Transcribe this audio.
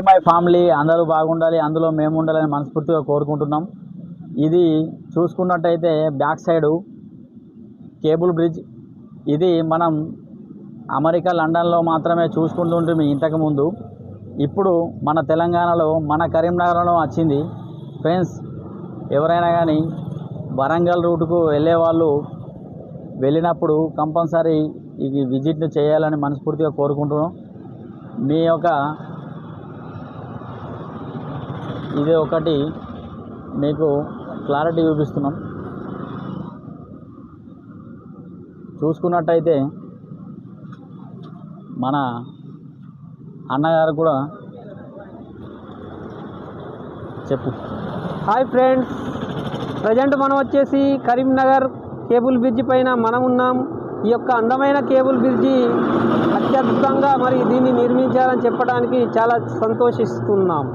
My family అందరూ బాగుండాలి, అందులో మేము ఉండాలని మనస్ఫూర్తిగా కోరుకుంటున్నాం. ఇది చూసుకున్నట్టయితే బ్యాక్ సైడు కేబుల్ బ్రిడ్జ్. ఇది మనం అమెరికా లండన్లో మాత్రమే చూసుకుంటుంటే ఇంతకుముందు, ఇప్పుడు మన తెలంగాణలో మన కరీంనగర్లో వచ్చింది. ఫ్రెండ్స్, ఎవరైనా కానీ వరంగల్ రూటుకు వెళ్ళే వాళ్ళు వెళ్ళినప్పుడు కంపల్సరీ ఈ విజిట్ను చేయాలని మనస్ఫూర్తిగా కోరుకుంటున్నాం. మీ యొక్క ఇది ఒకటి మీకు క్లారిటీ చూపిస్తున్నాం. చూసుకున్నట్టయితే మన అన్నగారు కూడా చెప్పు. హాయ్ ఫ్రెండ్స్, ప్రజెంట్ మనం వచ్చేసి కరీంనగర్ కేబుల్ బ్రిడ్జి పైన మనం ఉన్నాం. ఈ యొక్క అందమైన కేబుల్ బ్రిడ్జి అత్యద్భుతంగా మరి దీన్ని నిర్మించాలని చెప్పడానికి చాలా సంతోషిస్తున్నాం.